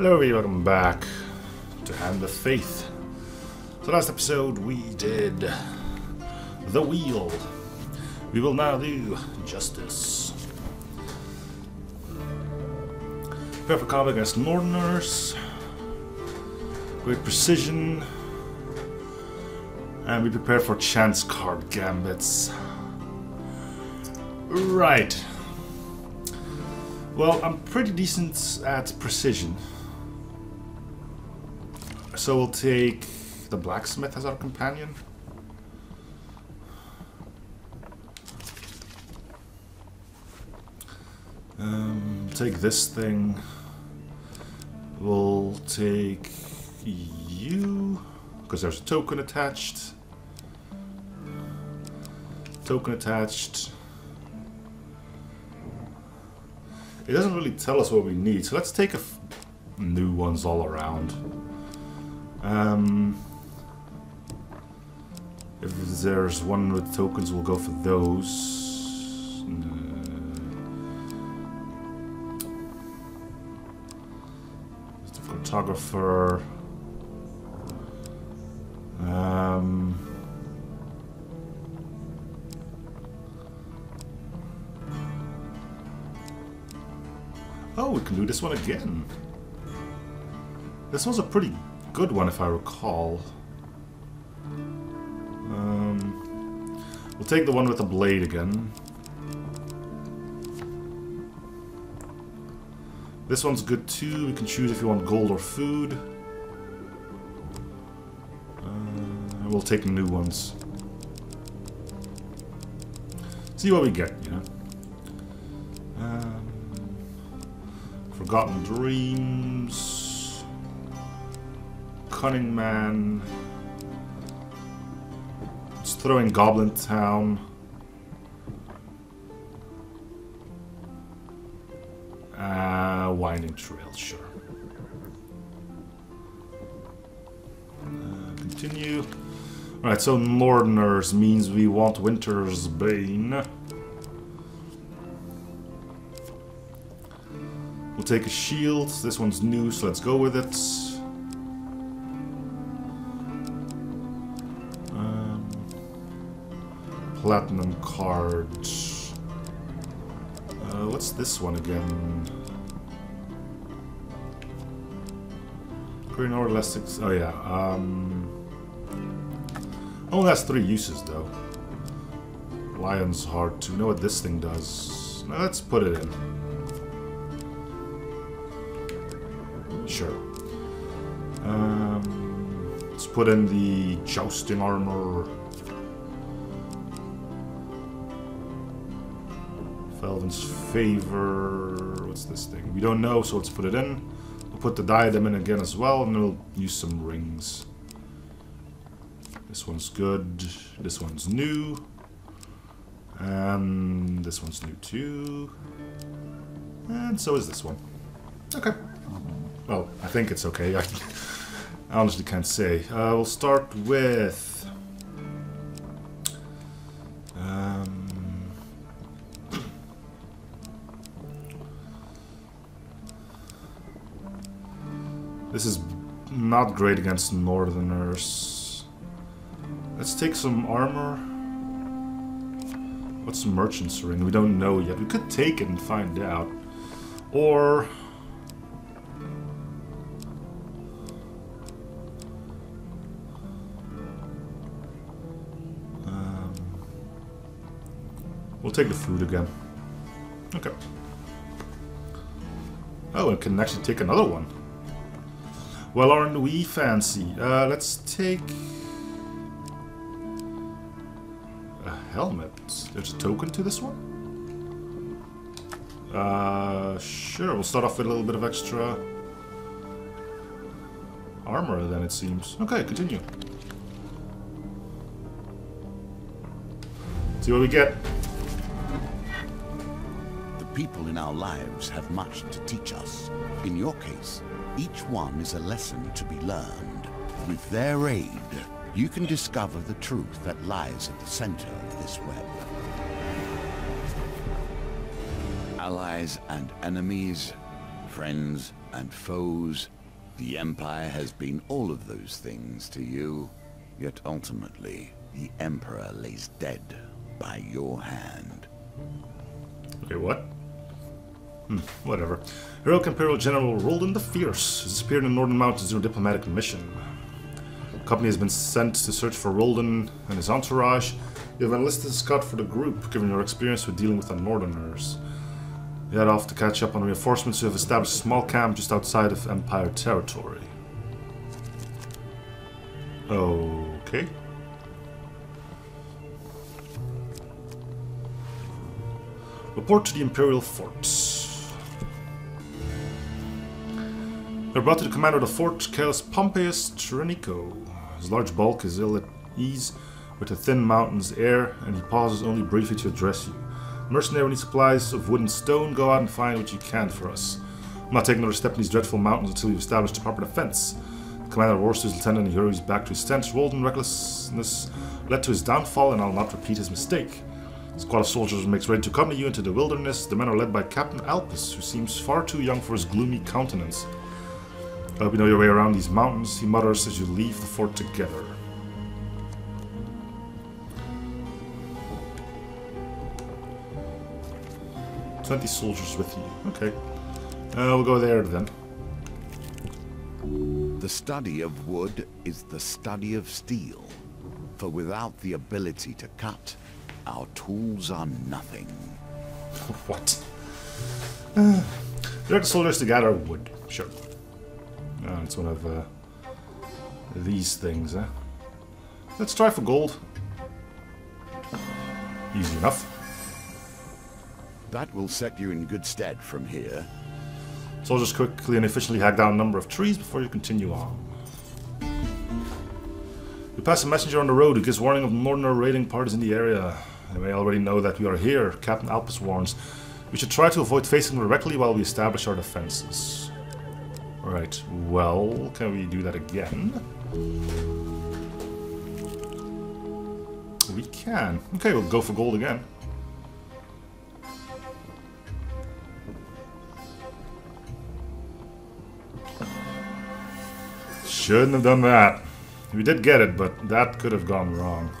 Hello everybody, welcome back to Hand of Faith. So last episode we did the wheel. We will now do justice. Prepare for combat against Northerners. Great precision. And we prepare for chance card gambits. Right. Well, I'm pretty decent at precision. So we'll take the blacksmith as our companion. Take this thing. We'll take you, because there's a token attached. Token attached. It doesn't really tell us what we need, so let's take new ones all around. If there's one with tokens, we'll go for those. The photographer. Oh, we can do this one again. This was a pretty good one, if I recall. We'll take the one with the blade again. This one's good too. We can choose if you want gold or food. We'll take new ones. See what we get, you know. Forgotten Dreams. Cunning Man. Let's throw in Goblin Town. Winding Trail, sure. Continue. Alright, so Northerners means we want Winter's Bane. We'll take a shield. This one's new, so let's go with it. Platinum card. What's this one again? Green or less six. Oh yeah. Only has 3 uses though. Lion's Heart. Do we know what this thing does? Now let's put it in. Sure. Let's put in the jousting armor. Felden's Favor. What's this thing? We don't know, so let's put it in. We'll put the diadem in again as well, and we'll use some rings. This one's good. This one's new. And this one's new too. And so is this one. Okay. Well, I think it's okay. I honestly can't say. We'll start with... This is not great against Northerners. Let's take some armor. What's Merchant's Ring? We don't know yet. We could take it and find out. Or... we'll take the food again. Okay. Oh, it can actually take another one. Well, aren't we fancy? Let's take a helmet. There's a token to this one? Sure, we'll start off with a little bit of extra armor then, it seems. Okay, continue. See what we get. The people in our lives have much to teach us. In your case, each one is a lesson to be learned. With their aid, you can discover the truth that lies at the center of this web. Allies and enemies, friends and foes. The Empire has been all of those things to you, yet ultimately, the Emperor lays dead by your hand. Okay, what? Whatever. Heroic Imperial General Roldan the Fierce has disappeared in the Northern Mountains on a diplomatic mission. The company has been sent to search for Roldan and his entourage. You have enlisted a scout for the group, given your experience with dealing with the Northerners. You head off to catch up on reinforcements who have established a small camp just outside of Empire territory. Okay. Report to the Imperial Fort. They're brought to the commander of the fort, Chaos Pompeius Trinico. His large bulk is ill at ease with the thin mountain's air, and he pauses only briefly to address you. Mercenary, need supplies of wood and stone, go out and find what you can for us. I'm not taking another step in these dreadful mountains until we've established a proper defense. The commander roars to his lieutenant and he hurries back to his tent. Roldan recklessness led to his downfall, and I'll not repeat his mistake. A squad of soldiers makes ready to accompany you into the wilderness. The men are led by Captain Alpus, who seems far too young for his gloomy countenance. I hope you know your way around these mountains, he mutters as you leave the fort together. "20 soldiers with you." Okay. We'll go there then. The study of wood is the study of steel, for without the ability to cut, our tools are nothing. What? Direct soldiers to gather wood. Sure. It's one of these things, eh? Let's try for gold. Easy enough. That will set you in good stead from here. Soldiers quickly and efficiently hack down a number of trees before you continue on. You pass a messenger on the road who gives warning of northerner raiding parties in the area. They may already know that we are here, Captain Alpus warns. We should try to avoid facing them directly while we establish our defenses. Alright, well, can we do that again? We can. Okay, we'll go for gold again. Shouldn't have done that. We did get it, but that could have gone wrong.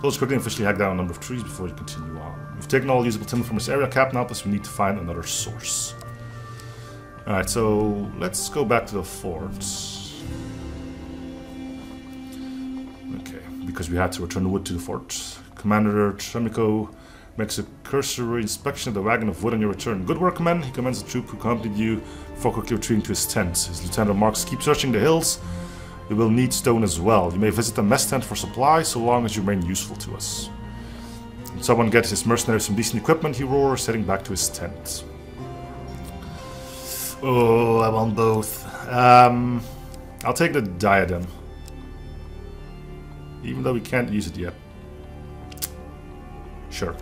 Those quickly and officially hack down a number of trees before you continue on. We've taken all usable timber from this area, Captain Alpus. We need to find another source. Alright, so let's go back to the fort. Okay, because we had to return the wood to the fort. Commander Tremico makes a cursory inspection of the wagon of wood on your return. Good work, men. He commends the troop who accompanied you before quickly retreating to his tent. His lieutenant remarks, keep searching the hills. We will need stone as well. You may visit the mess tent for supplies so long as you remain useful to us. When someone gets his mercenaries some decent equipment, he roars, heading back to his tent. Oh, I want both. I'll take the diadem. Even though we can't use it yet. Sure.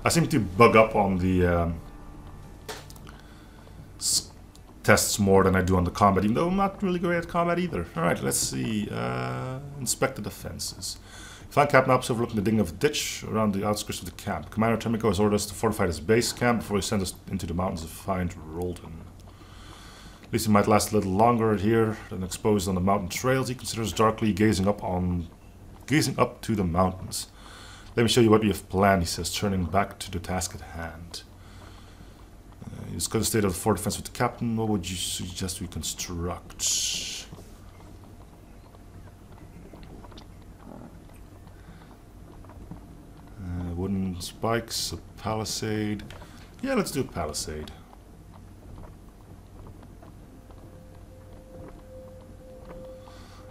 I seem to bug up on the tests more than I do on the combat, even though I'm not really great at combat either. Alright, let's see. Inspect the defenses. Find Captain Alpus overlooking the digging of a ditch around the outskirts of the camp. Commander Tremico has ordered us to fortify his base camp before he sends us into the mountains to find Roldan. At least he might last a little longer here than exposed on the mountain trails. He considers darkly gazing up to the mountains. Let me show you what we have planned, he says, turning back to the task at hand. You discuss the state of the fort defense with the captain. What would you suggest we construct? Wooden spikes, a palisade. Yeah, let's do a palisade.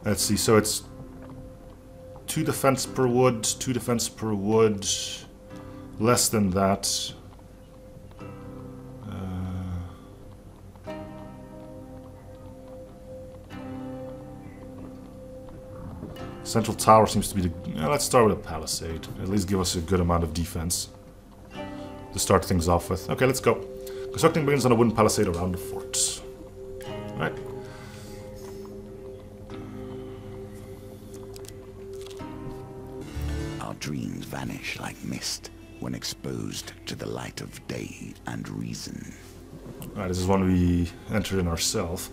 Let's see, so it's 2 defense per wood, 2 defense per wood. Less than that. Central tower seems to be the... let's start with a palisade. At least give us a good amount of defense to start things off with. Okay, let's go. Constructing begins on a wooden palisade around the fort. Alright. Our dreams vanish like mist when exposed to the light of day and reason. Alright, this is one we entered in ourselves.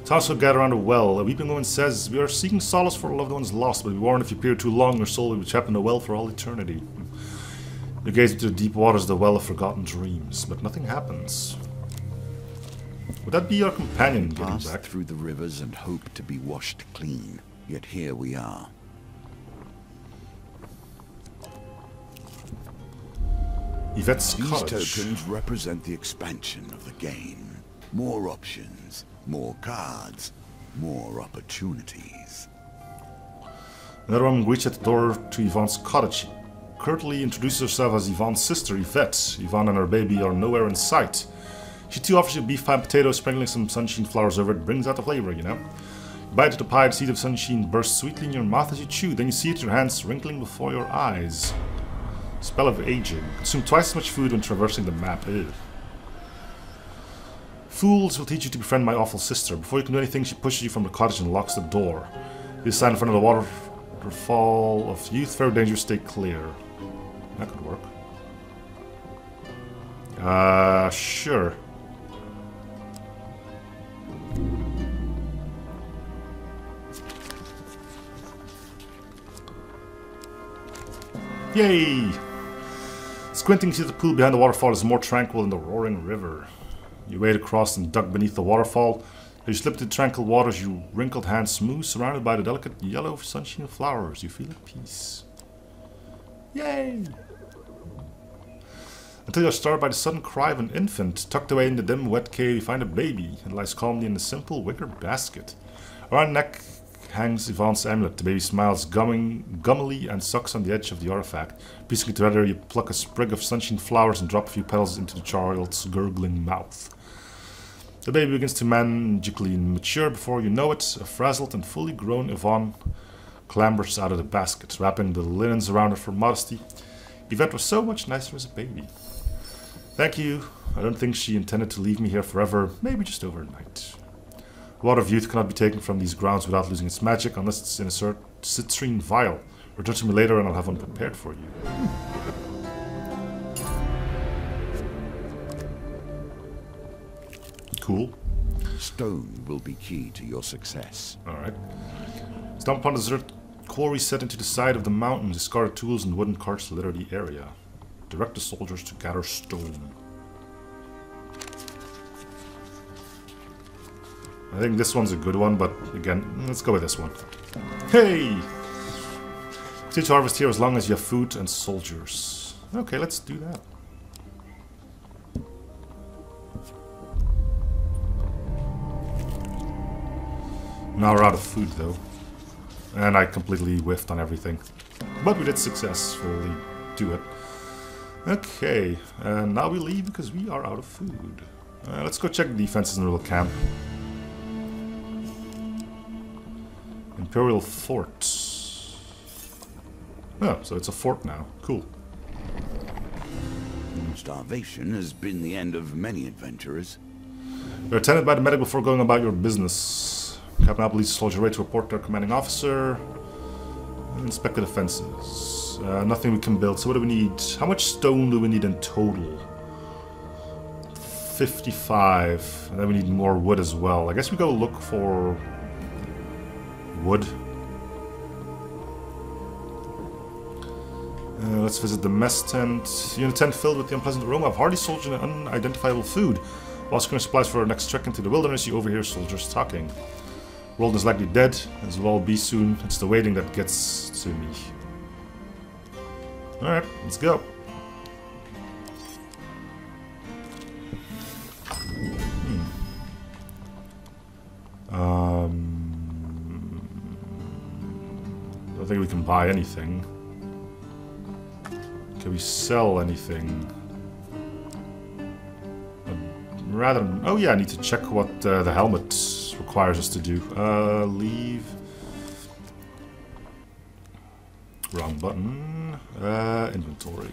Townsfolk gather around a well. A weeping woman says, "We are seeking solace for loved ones lost, but we warn if you appear too long, your soul will be trapped in the well for all eternity." You gaze into the deep waters of the well of forgotten dreams, but nothing happens. Would that be our companion getting Passed back? through the rivers and hoped to be washed clean, yet here we are. Yvette's These cottage. tokens represent the expansion of the game. More options, more cards, more opportunities. Another woman greets at the door to Yvonne's cottage. She curtly introduces herself as Yvonne's sister, Yvette. Yvonne and her baby are nowhere in sight. She too offers you beef pie and potatoes, sprinkling some sunshine flowers over it. Brings out the flavor, you know. You bite into the pie, the seed of sunshine bursts sweetly in your mouth as you chew. Then you see it, your hands wrinkling before your eyes. Spell of aging. Consume twice as much food when traversing the map. Ew. Fools will teach you to befriend my awful sister. Before you can do anything, she pushes you from the cottage and locks the door. You stand in front of the waterfall of youth. Very dangerous, stay clear. That could work. Sure. Yay! Squinting, you see the pool behind the waterfall is more tranquil than the roaring river. You wade across and duck beneath the waterfall. As you slip into the tranquil waters, your wrinkled hands smooth, surrounded by the delicate yellow sunshine flowers. You feel at peace. Yay! Until you're startled by the sudden cry of an infant. Tucked away in the dim, wet cave, you find a baby. It lies calmly in a simple wicker basket. Around the neck hangs Yvonne's amulet. The baby smiles gummily and sucks on the edge of the artifact. Piecing it together, you pluck a sprig of sunshine flowers and drop a few petals into the child's gurgling mouth. The baby begins to magically mature. Before you know it, a frazzled and fully grown Yvonne clambers out of the basket, wrapping the linens around her for modesty. Yvette was so much nicer as a baby. Thank you. I don't think she intended to leave me here forever, maybe just overnight. Water of youth cannot be taken from these grounds without losing its magic, unless it's in a citrine vial. Return to me later and I'll have one prepared for you. Cool. Stone will be key to your success. Alright. Stomp upon the desert quarry set into the side of the mountain. Discarded tools and wooden carts litter the area. Direct the soldiers to gather stone. I think this one's a good one, but again, let's go with this one. Hey! Continue to harvest here as long as you have food and soldiers. Okay, let's do that. Now we're out of food, though. And I completely whiffed on everything. But we did successfully do it. Okay, and now we leave because we are out of food. Let's go check the defenses in the little camp. Imperial Fort. Oh, so it's a fort now. Cool. Starvation has been the end of many adventurers. You're attended by the medic before going about your business. Captain Apple leads the soldier away to report their commanding officer. Inspect the defenses. Nothing we can build. So what do we need? How much stone do we need in total? 55. And then we need more wood as well. I guess we go look for wood. Let's visit the mess tent. You're in a tent filled with the unpleasant aroma of hardy soldiers and unidentifiable food. While securing supplies for our next trek into the wilderness, you overhear soldiers talking. Roland is likely dead, as will all be soon. It's the waiting that gets to me. Alright, let's go. I don't think we can buy anything. Can we sell anything? Rather than... Oh yeah, I need to check what the helmet requires us to do. Leave. Wrong button. Inventory.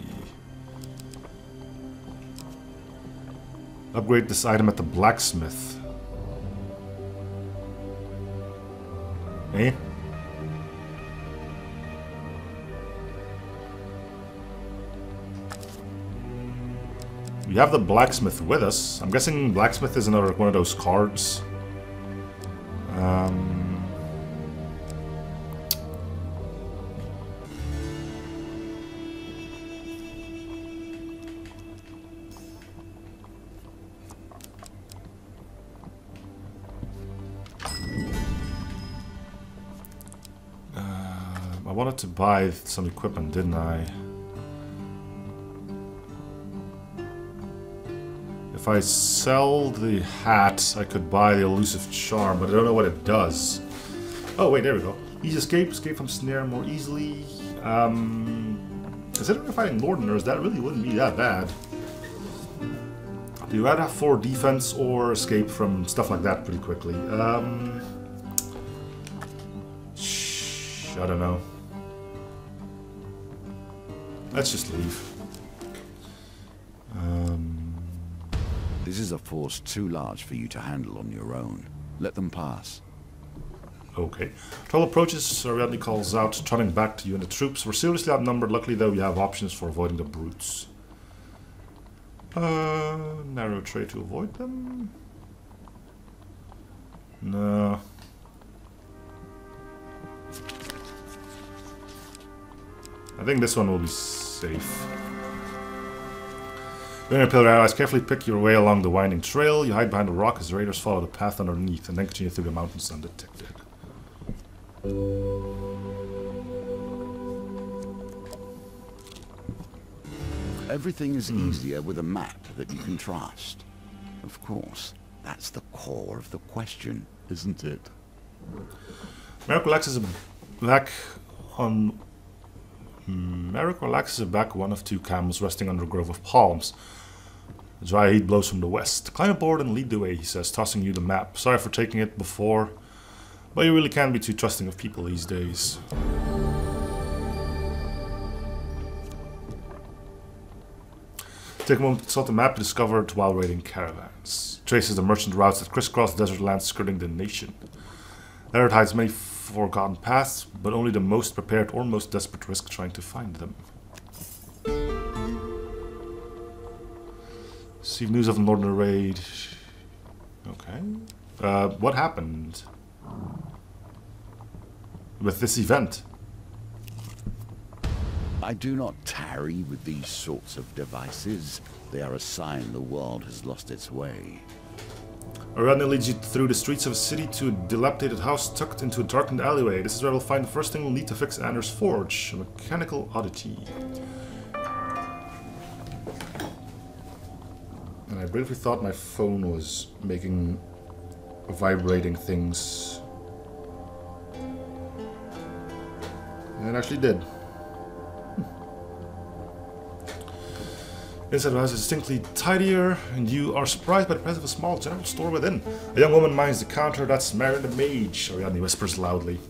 Upgrade this item at the blacksmith. Eh? We We have the blacksmith with us. I'm guessing blacksmith is another one of those cards. I wanted to buy some equipment, didn't I? If I sell the hat, I could buy the elusive charm, but I don't know what it does. Oh wait, there we go. Easy escape, escape from snare more easily. Considering fighting Lordners, that really wouldn't be that bad. Do you rather have 4 defense or escape from stuff like that pretty quickly? I don't know. Let's just leave. This is a force too large for you to handle on your own. Let them pass. Okay. Trouble approaches, Ariadne calls out, trotting back to you and the troops. We're seriously outnumbered. Luckily, though, we have options for avoiding the brutes. Narrow trade to avoid them? No. I think this one will be safe. When your pillar allies carefully pick your way along the winding trail, you hide behind a rock as the raiders follow the path underneath and then continue through the mountains undetected. Everything is easier with a map that you can trust. Of course, that's the core of the question, isn't it? Merrick relaxes back on... Merrick relaxes back one of 2 camels resting under a grove of palms. The dry heat blows from the west. Climb aboard and lead the way, he says, tossing you the map. Sorry for taking it before, but you really can't be too trusting of people these days. Take a moment to consult the map to discover it while raiding caravans. It traces the merchant routes that crisscross desert lands skirting the nation. There it hides many forgotten paths, but only the most prepared or most desperate risk trying to find them. Receive news of the northern raid. Okay. What happened with this event? I do not tarry with these sorts of devices. They are a sign the world has lost its way. Ariadne leads you through the streets of a city to a dilapidated house tucked into a darkened alleyway. This is where we'll find the first thing we'll need to fix Anders' forge, a mechanical oddity. And I briefly thought my phone was making vibrating things. And it actually did. Inside the house is distinctly tidier, and you are surprised by the presence of a small general store within. A young woman minds the counter. That's Marion the Mage, Ariadne whispers loudly.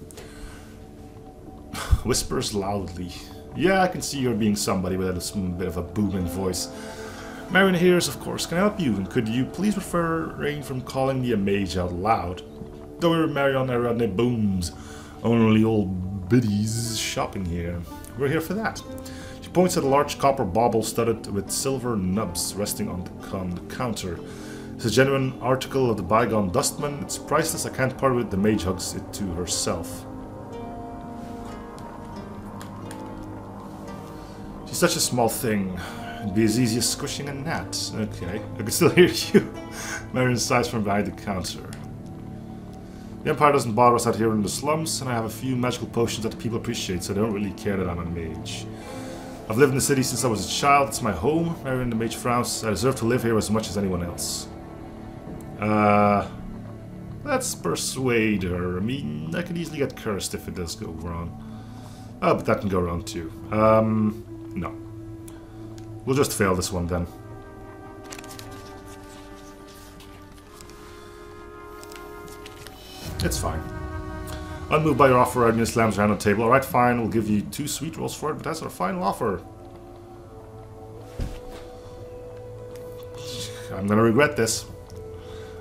Whispers loudly. Yeah, I can see you're being somebody with a bit of a booming voice. Marion hears, of course. Can I help you? And could you please refrain from calling me a mage out loud? Don't worry, Marion, Ariadne booms. Only old biddies shopping here. We're here for that. She points at a large copper bauble studded with silver nubs resting on the counter. It's a genuine article of the bygone dustman. It's priceless. I can't part with it. The mage hugs it to herself. She's such a small thing. It'd be as easy as squishing a gnat. Okay, I can still hear you. Marion sighs from behind the counter. The Empire doesn't bother us out here in the slums, and I have a few magical potions that people appreciate, so they don't really care that I'm a mage. I've lived in the city since I was a child. It's my home. Marion the Mage frowns. I deserve to live here as much as anyone else. Let's persuade her. I mean, I could easily get cursed if it does go wrong. Oh, but that can go wrong too. No. We'll just fail this one then. It's fine. Unmoved by your offer, Ariadne slams around the table. Alright, fine, we'll give you 2 sweet rolls for it, but that's our final offer. I'm gonna regret this.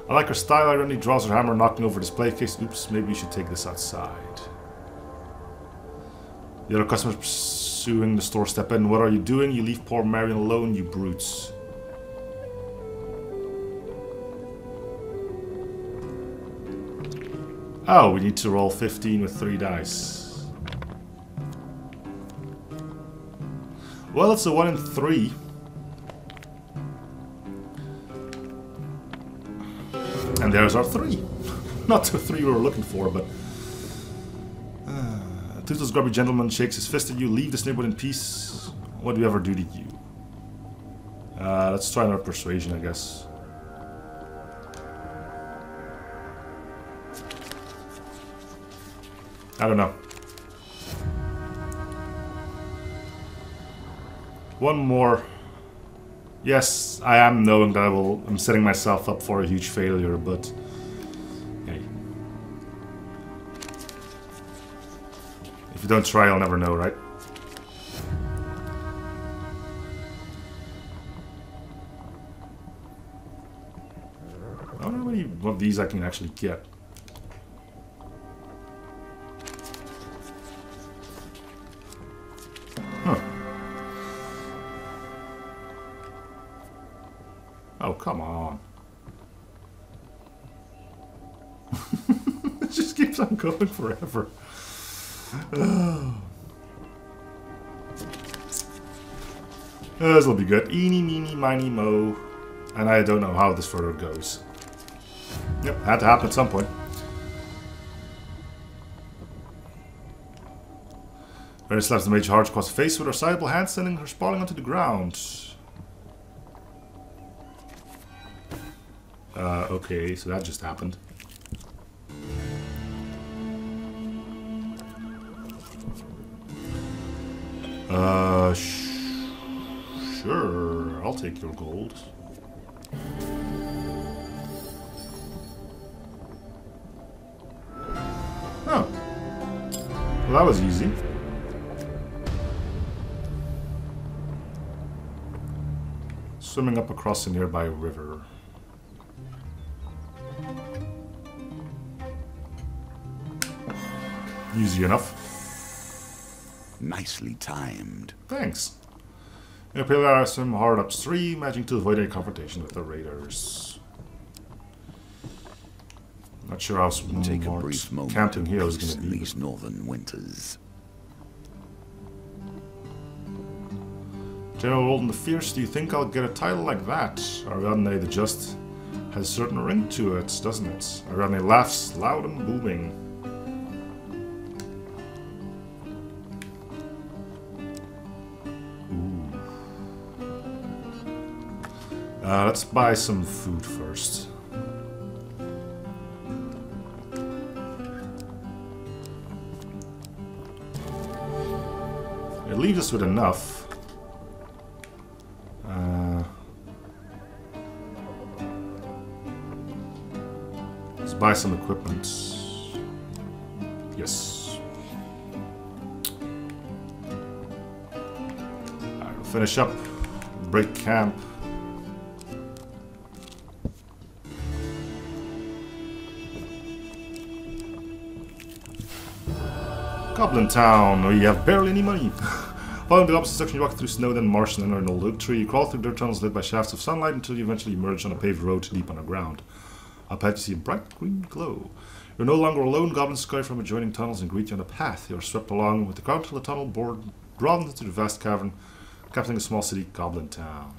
I like her style. Ariadne draws her hammer, knocking over a display case. Oops, maybe you should take this outside. The other customers pursuing the store step in. What are you doing? You leave poor Marion alone, you brutes. Oh, we need to roll 15 with 3 dice. Well, it's a 1 in 3. And there's our 3. Not the 3 we were looking for, but... Toothless grubby gentleman shakes his fist at you. Leave this neighborhood in peace. What do we ever do to you? Let's try another persuasion, I guess. I don't know. One more. Yes, I am knowing that I'm setting myself up for a huge failure, but hey. If you don't try, you'll never know, right? I don't know how many of these I can actually get. Huh. Oh, come on. It just keeps on going forever. This will be good. Eeny, meeny, miny, mo. And I don't know how this further goes. Yep, had to happen at some point. Mary slaps the mage hard across the face with her sizable hand, sending her sprawling onto the ground. Okay, so that just happened. Sure, I'll take your gold. Oh. Well, that was easy. Swimming up across a nearby river. Easy enough. Nicely timed. Thanks. Imperial swim hard upstream, managing to avoid any confrontation with the raiders. Not sure how Take a brief moment camping here is going to be. These northern winters. General Roldan the Fierce, do you think I'll get a title like that? Ariadne the Just has a certain ring to it, doesn't it? Ariadne laughs loud and booming. Let's buy some food first. It leaves us with enough. Let's buy some equipment. Yes. Alright, we'll finish up. Break camp. Goblin Town, we have barely any money. Following the opposite section, you walk through snow, then marsh, and enter an old oak tree. You crawl through dirt tunnels lit by shafts of sunlight until you eventually emerge on a paved road deep underground. Up ahead, you see a bright green glow. You're no longer alone. Goblins scurry from adjoining tunnels and greet you on the path. You are swept along with the crowd till the tunnel broadens into the vast cavern, capturing a small city, Goblin Town.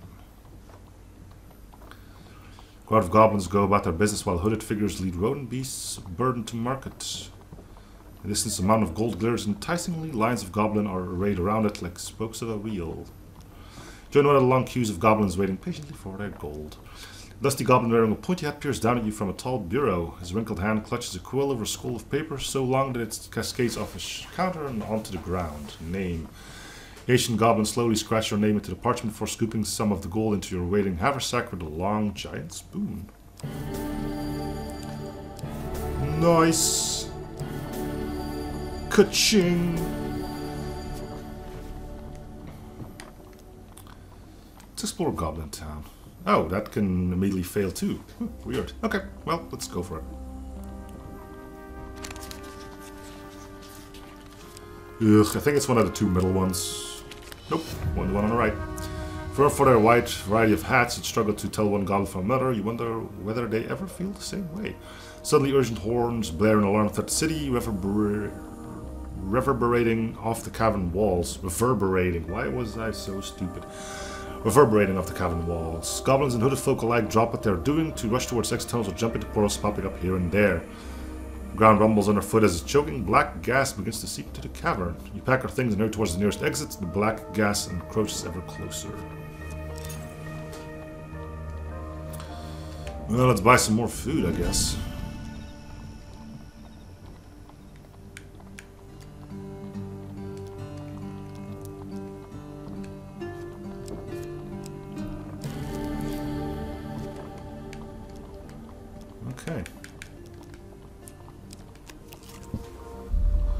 A crowd of goblins go about their business while hooded figures lead rodent beasts burdened to market. In the distance, a mountain of gold glitters enticingly. Lines of goblin are arrayed around it like spokes of a wheel. Join one of the long queues of goblins waiting patiently for their gold. A dusty goblin wearing a pointy hat peers down at you from a tall bureau. His wrinkled hand clutches a quill over a scroll of paper so long that it cascades off his counter and onto the ground. Name. The Asian goblin slowly scratches your name into the parchment before scooping some of the gold into your waiting haversack with a long, giant spoon. Nice. Ka-ching! Let's explore Goblin Town. Oh, that can immediately fail too. Weird. Okay, well, let's go for it. Ugh, I think it's one of the two middle ones. Nope, one on the right. For their wide variety of hats, you'd struggle to tell one goblin from another. You wonder whether they ever feel the same way. Suddenly urgent horns blare an alarm throughout the city, reverberating off the cavern walls. Reverberating. Why was I so stupid? Reverberating off the cavern walls. Goblins and hooded folk alike drop what they're doing to rush towards exit tunnels or jump into portals popping up here and there. The ground rumbles underfoot as it's choking. Black gas begins to seep into the cavern. You pack our things and hurry towards the nearest exit. The black gas encroaches ever closer. Well, let's buy some more food, I guess. Okay.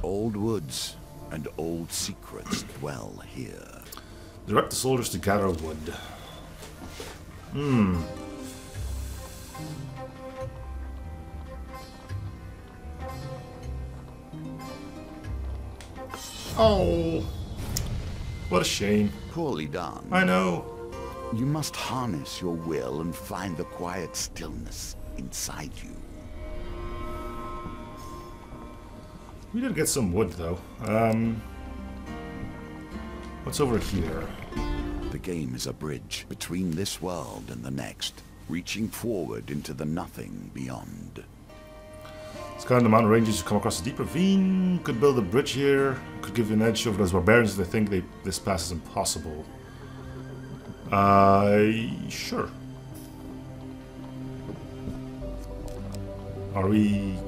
Old woods and old secrets dwell here. Direct the soldiers to gather wood. Oh, what a shame. Poorly done. I know. You must harness your will and find the quiet stillness inside you. We did get some wood, though. What's over here? The game is a bridge between this world and the next, reaching forward into the nothing beyond. Scouting the mountain ranges, you come across a deep ravine. Could build a bridge here. Could give you an edge over those barbarians if they think this pass is impossible. Sure. Are we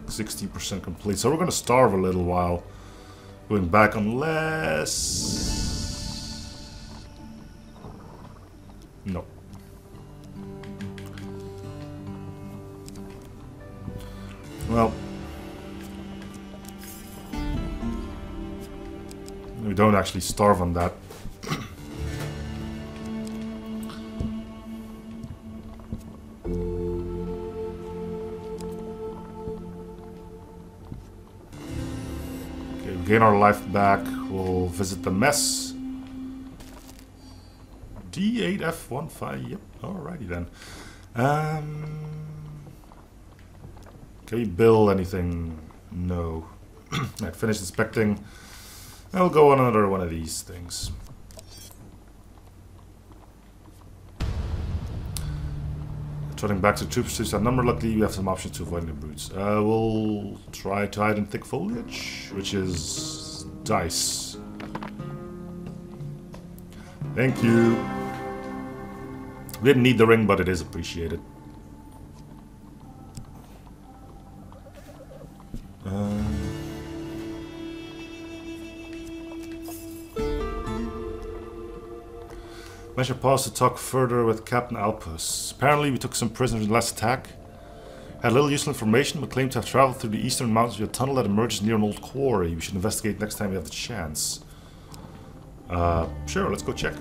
60% complete? So we're going to starve a little while going back, unless... No. Well, we don't actually starve on that. Okay, we gain our life back. We'll visit the mess. D8F15. Yep. Alrighty then. Can we build anything? No. I'd finish inspecting. I'll go on another one of these things. Trotting back to troops to that number. Luckily, we have some options to avoid the brutes. We'll try to hide in thick foliage, which is dice. Thank you. We didn't need the ring, but it is appreciated. Measure pause to talk further with Captain Alpus. Apparently we took some prisoners in the last attack. Had little useful information, but claimed to have traveled through the eastern mountains via a tunnel that emerges near an old quarry. We should investigate next time we have the chance. Sure, let's go check.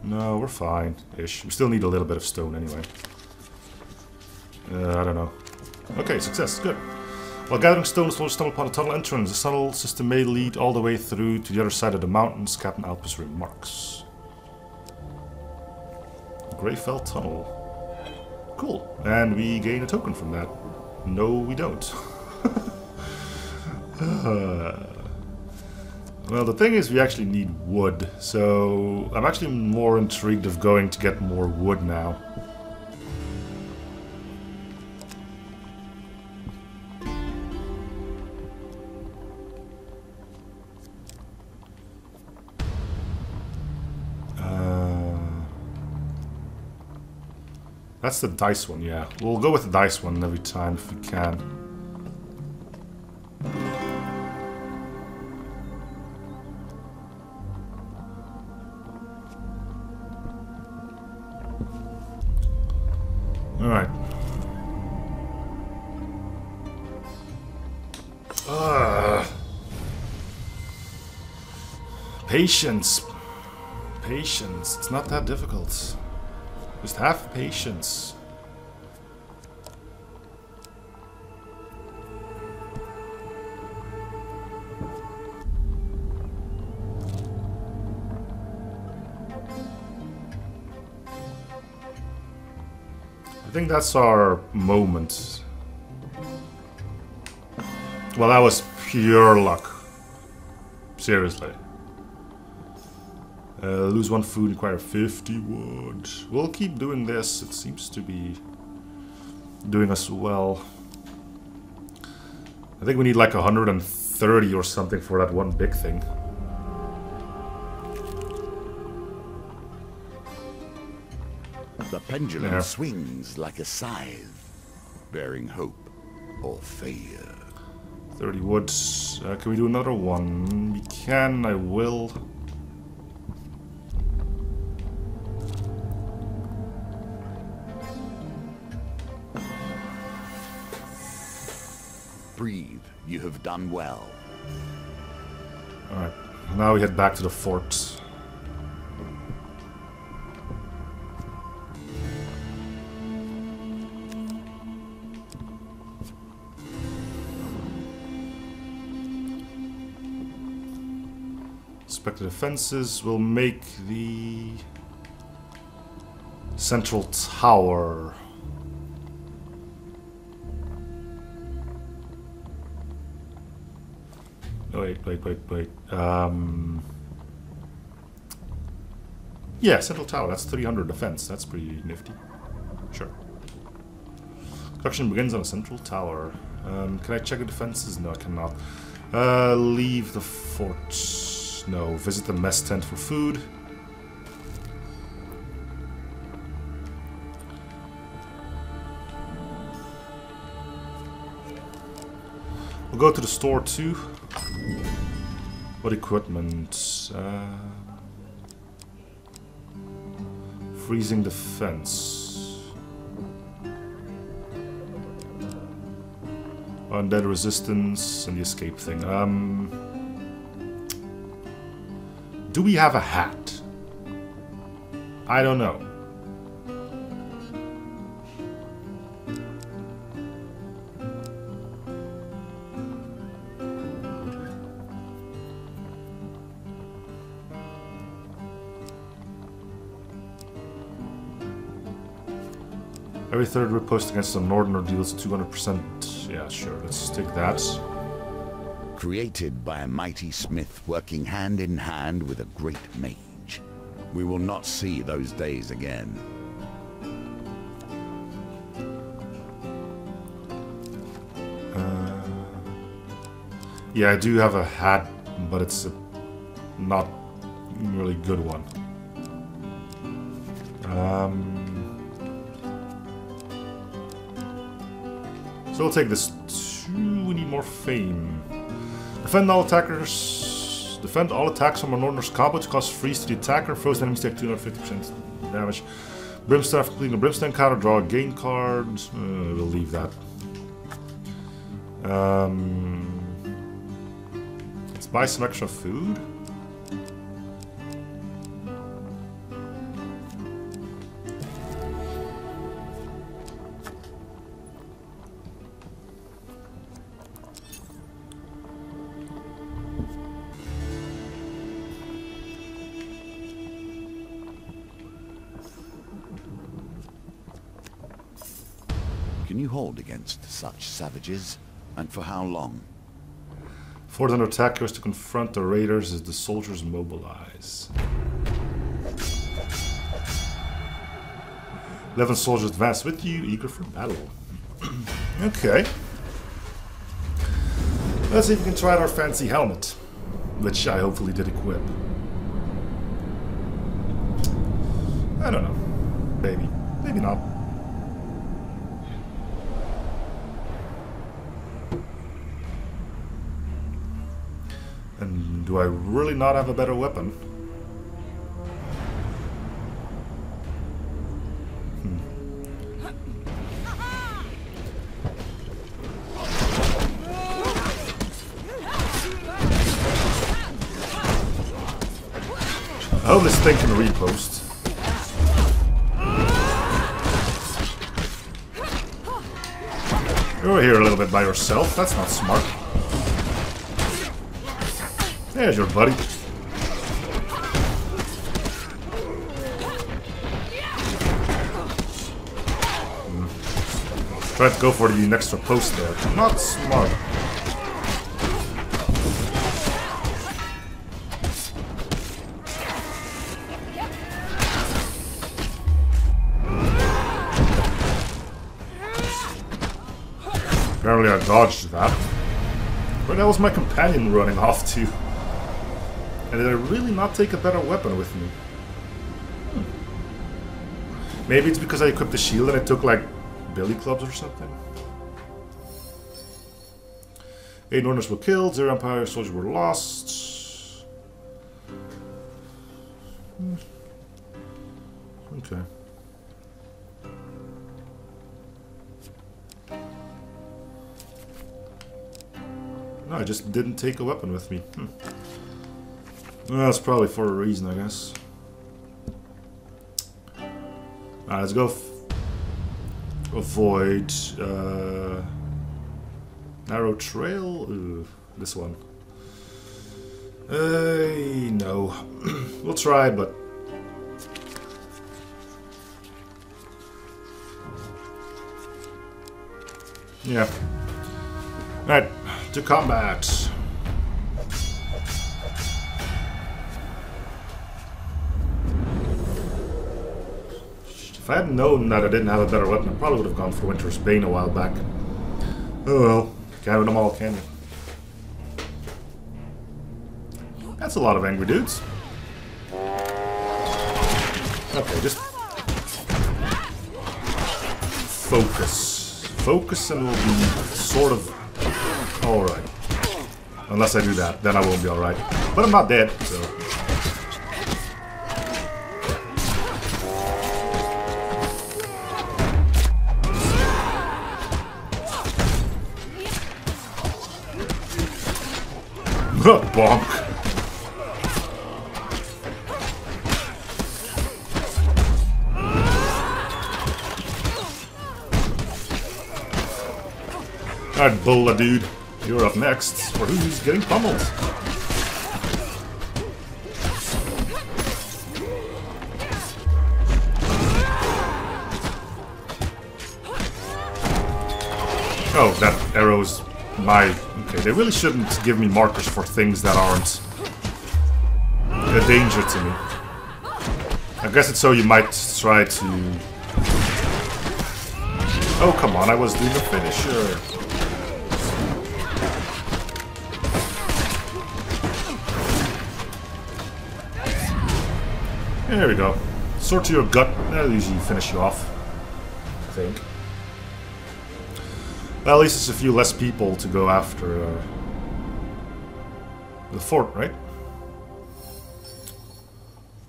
No, we're fine-ish. We still need a little bit of stone anyway. I don't know. Okay, success. Good. While gathering stones, we'll stumble upon a tunnel entrance. The tunnel system may lead all the way through to the other side of the mountains, Captain Alpus remarks. Greyfell Tunnel. Cool. And we gain a token from that. No, we don't. Well, the thing is, we actually need wood. So, I'm actually more intrigued of going to get more wood now. That's the dice one, yeah. We'll go with the dice one every time if we can. Alright. Patience. Patience. It's not that difficult. Just have patience. I think that's our moment. Well, that was pure luck. Seriously. Lose 1 food, acquire 50 wood. We'll keep doing this. It seems to be doing us well. I think we need like 130 or something for that one big thing. The pendulum swings like a scythe, bearing hope or fear. 30 wood. Can we do another one? We can, I will. Breathe, you have done well. Alright, now we head back to the fort. Inspect the defenses. We'll make the central tower. Wait. Yeah, central tower. That's 300 defense. That's pretty nifty. Sure. Construction begins on a central tower. Can I check the defenses? No, I cannot. Leave the fort. No. Visit the mess tent for food. We'll go to the store too. What equipment? Freezing defense. Undead resistance and the escape thing. Do we have a hat? I don't know. Every third riposte against a northerner deals 200%. Yeah, sure, let's take that. Created by a mighty smith working hand in hand with a great mage. We will not see those days again. Yeah, I do have a hat, but it's a not really good one. So we'll take this too. We need more fame. Defend all attackers. Defend all attacks from a northerner's combo to cause freeze to the attacker. Frozen enemies take 250% damage. Brimstone, after completing the Brimstone counter, draw a gain card. We'll leave that. Let's buy some extra food. Can you hold against such savages? And for how long? Fort under attackers to confront the raiders as the soldiers mobilize. 11 soldiers advance with you, eager for battle. Okay. Let's see if we can try out our fancy helmet, which I hopefully did equip. I don't know. Maybe. Maybe not. And do I really not have a better weapon? I hope this thing can repost. You're here a little bit by yourself. That's not smart. There's your buddy. Tried to go for the extra post there. Not smart. Apparently I dodged that. Where the hell was my companion running off to? And did I really not take a better weapon with me? Maybe it's because I equipped the shield and I took like billy clubs or something. 8 Northerners were killed, 0 Empire soldiers were lost. Okay. No, I just didn't take a weapon with me. Well, that's probably for a reason, I guess. Alright, let's go avoid narrow trail. Ooh, this one. No. We'll try, but yeah. Alright, to combat. If I had known that I didn't have a better weapon, I probably would have gone for Winter's Bane a while back. Oh well, can't have them all, can you? That's a lot of angry dudes. Okay, just focus. Focus and we'll be sort of alright. Unless I do that, then I won't be alright. But I'm not dead, so... Bonk. Alright, Bulla dude. You're up next. Or who's getting pummeled? Oh, that arrow's my... Okay, they really shouldn't give me markers for things that aren't a danger to me. I guess it's so you might try to... Oh, come on, I was doing a finisher. There we go. Sword to your gut. That'll usually finish you off, I think. Well, at least it's a few less people to go after the fort, right?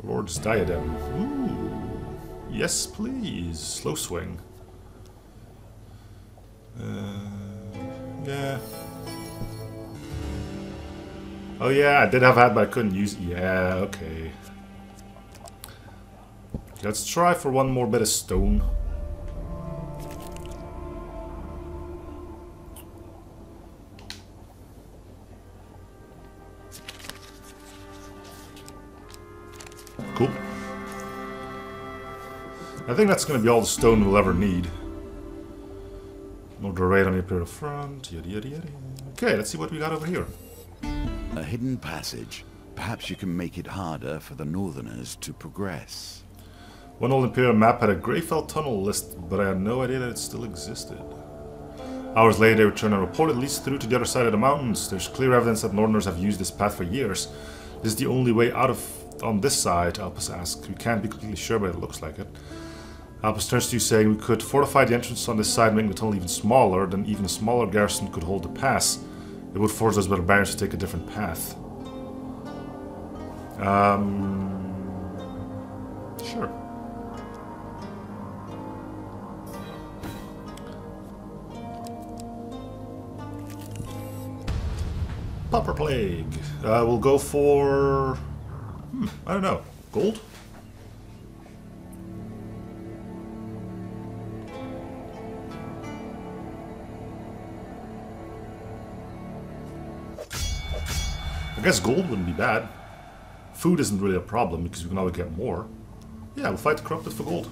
Lord's Diadem. Ooh. Yes, please. Slow swing. Yeah. Oh yeah, I did have that, but I couldn't use it. Yeah, okay. Let's try for one more bit of stone. Cool. I think that's going to be all the stone we'll ever need. More raid on the Imperial front. Yada yada yada. Okay, let's see what we got over here. A hidden passage. Perhaps you can make it harder for the Northerners to progress. One old Imperial map had a Greyfell tunnel listed, but I had no idea that it still existed. Hours later, they returned and reported it leads through to the other side of the mountains. There's clear evidence that Northerners have used this path for years. This is the only way out of on this side, Alpus asked. We can't be completely sure, but it looks like it. Alpus turns to you saying, we could fortify the entrance on this side, making the tunnel even smaller, then even a smaller garrison could hold the pass. It would force those barbarians to take a different path. Sure. Pauper Plague. We'll go for... I don't know. Gold? I guess gold wouldn't be bad. Food isn't really a problem because we can always get more. Yeah, we'll fight the corrupted for gold.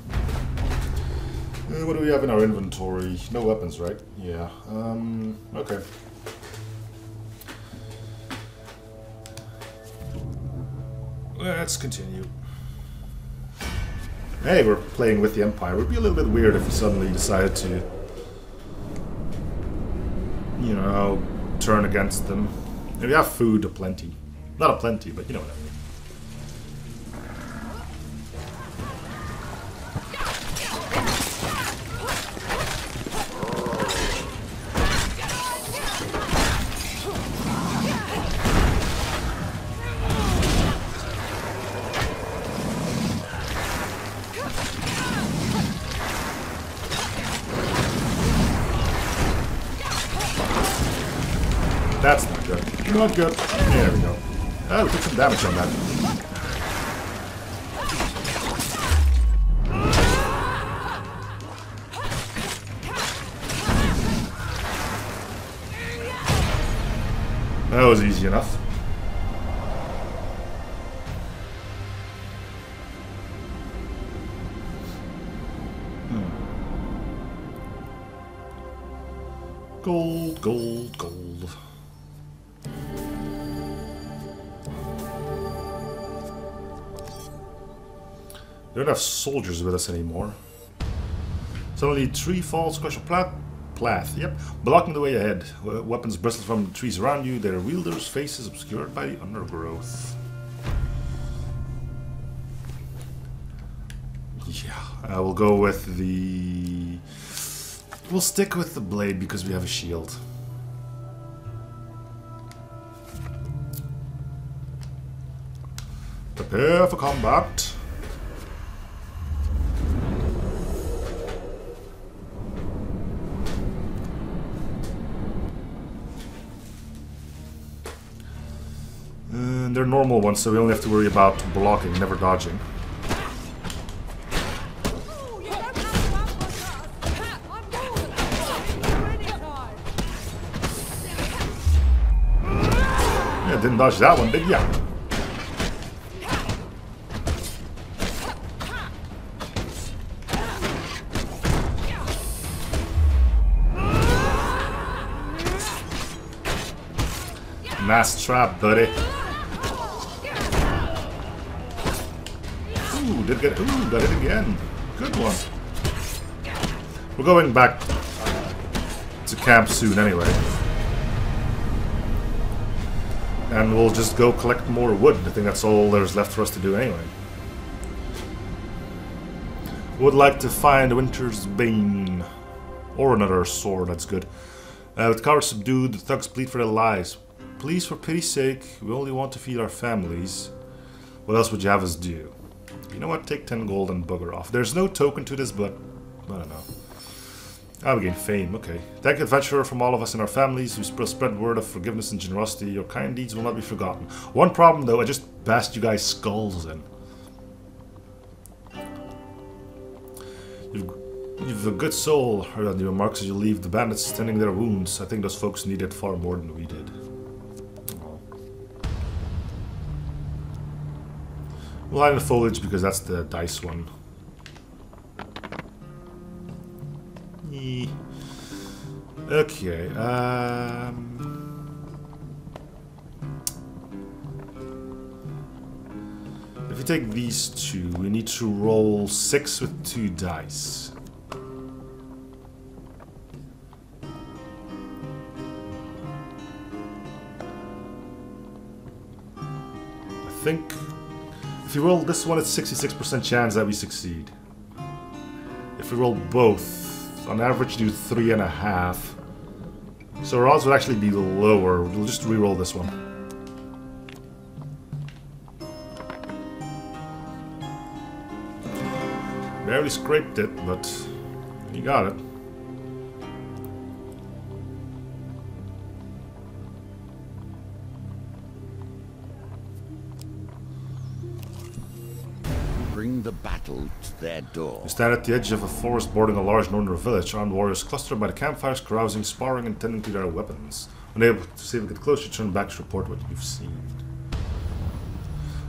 What do we have in our inventory? No weapons, right? Yeah. Okay. Let's continue. Hey, we're playing with the Empire. It would be a little bit weird if we suddenly decided to, you know, turn against them. We have food aplenty. Not aplenty, but you know what I mean. That's not good. Not good. There we go. Oh, we took some damage on that. That was easy enough. Gold, gold, gold. We don't have soldiers with us anymore. Suddenly, tree falls across your path. Yep, blocking the way ahead. Weapons bristle from trees around you. Their wielders' faces obscured by the undergrowth. Yeah, we'll go with the. We'll stick with the blade because we have a shield. Prepare for combat. They're normal ones, so we only have to worry about blocking, never dodging. Yeah, didn't dodge that one, did ya? Nice trap, buddy. Got it again. Good one. We're going back to camp soon anyway. And we'll just go collect more wood. I think that's all there's left for us to do anyway. Would like to find Winter's Bane. Or another sword, that's good. With cowards subdued, the thugs plead for their lives. Please, for pity's sake, we only want to feed our families. What else would you have us do? You know what? Take 10 gold and bugger off. There's no token to this, but I don't know. I'll gain fame. Okay. Thank you, adventurer, from all of us and our families who spread word of forgiveness and generosity. Your kind deeds will not be forgotten. One problem, though, I just bashed you guys' skulls in. You've a good soul, heard on your remarks as you leave the bandits tending their wounds. I think those folks needed far more than we did. We'll hide in the foliage because that's the dice one. Okay. If you take these two, we need to roll 6 with 2 dice. I think if you roll this one, it's 66% chance that we succeed. If we roll both, on average do 3.5. So our odds would actually be lower. We'll just re-roll this one. Barely scraped it, but you got it. Bring the battle to their door. You stand at the edge of a forest bordering a large northern village. Armed warriors cluster by the campfires, carousing, sparring, and tending to their weapons. Unable to see if we get close, you turn back to report what you've seen.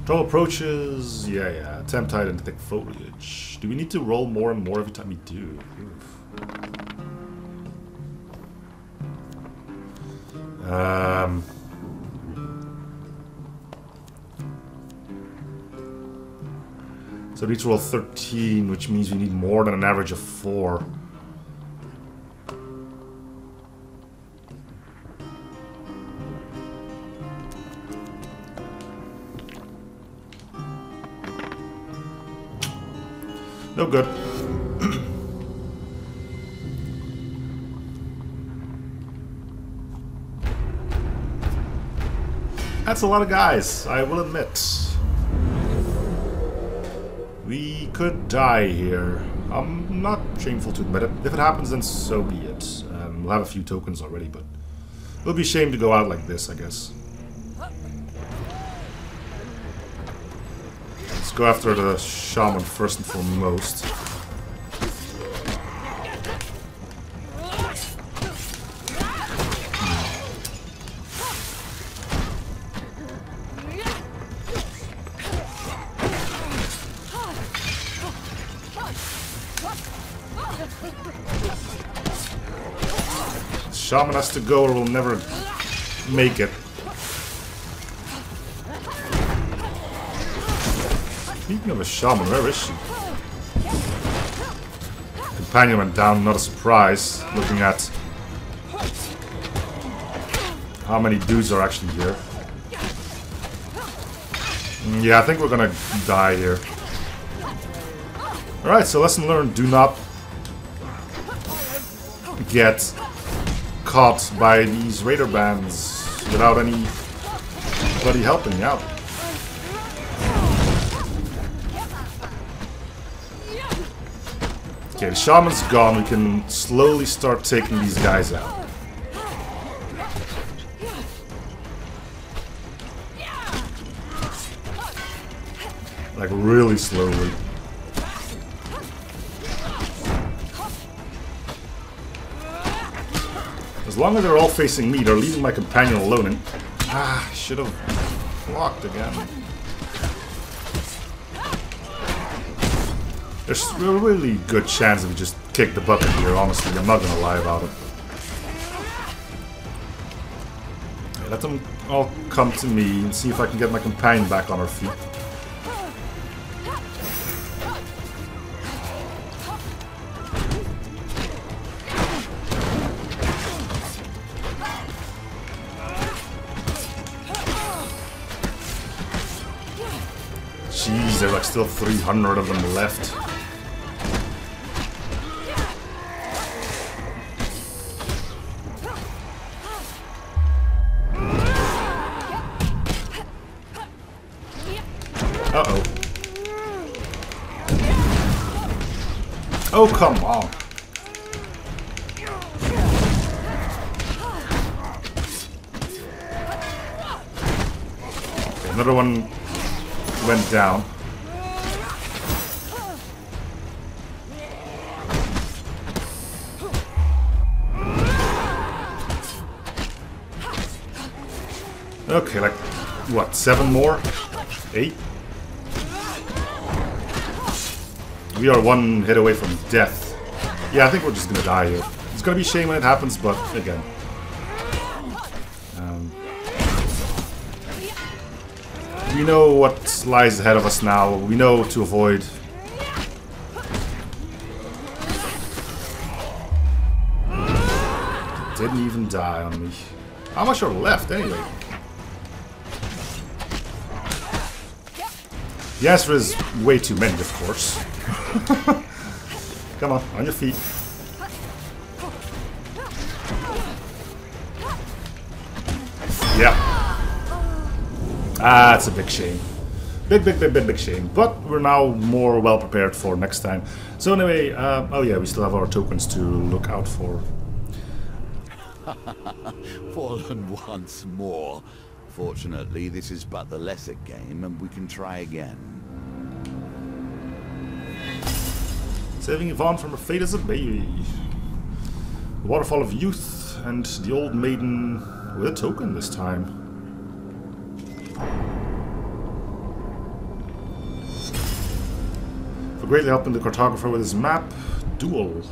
Trouble approaches. Yeah. Attempt hide in thick foliage. Do we need to roll more and more every time we do? Oof. So we need to roll 13, which means we need more than an average of 4. No good. That's a lot of guys, I will admit. We could die here. I'm not shameful to admit it. If it happens, then so be it. We'll have a few tokens already, but it'll be a shame to go out like this, I guess. Let's go after the shaman first and foremost. Shaman has to go or we'll never make it. Speaking of a shaman, where is she? Companion went down, not a surprise, looking at how many dudes are actually here. Yeah, I think we're gonna die here. Alright, so lesson learned, do not get caught by these raider bands without anybody helping you out. Okay, the shaman's gone. We can slowly start taking these guys out. Like, really slowly. As long as they're all facing me, they're leaving my companion alone. And I should have blocked again. There's a really good chance that we just kick the bucket here, honestly. I'm not gonna lie about it. Okay, let them all come to me and see if I can get my companion back on her feet. Jeez, there's like still 300 of them left. Uh-oh. Oh, come on. Okay, another one went down. Okay, like, what, 7 more? 8? We are 1 hit away from death. Yeah, I think we're just gonna die here. It's gonna be a shame when it happens, but again. We know what lies ahead of us now. We know to avoid. Didn't even die on me. How much are left anyway? The answer is way too many, of course. Come on your feet. Yeah. Ah, it's a big shame. Big shame. But we're now more well prepared for next time. So anyway, oh yeah, we still have our tokens to look out for. Fallen once more. Fortunately, this is but the lesser game, and we can try again. Saving Yvonne from her fate as a baby. The Waterfall of Youth and the Old Maiden with a token this time. greatly helping the cartographer with his map. Duel.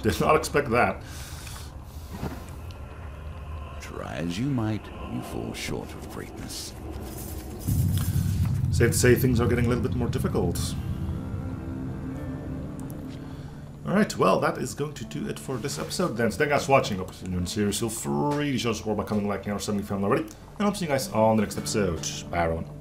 Did not expect that. Try as you might, you fall short of greatness. Safe to say things are getting a little bit more difficult. Alright, well, that is going to do it for this episode then. So thank you guys for watching. Hope you're enjoying the series. Feel free to show support by coming, liking, or submitting if you haven't already. And I'll see you guys on the next episode. Bye, everyone.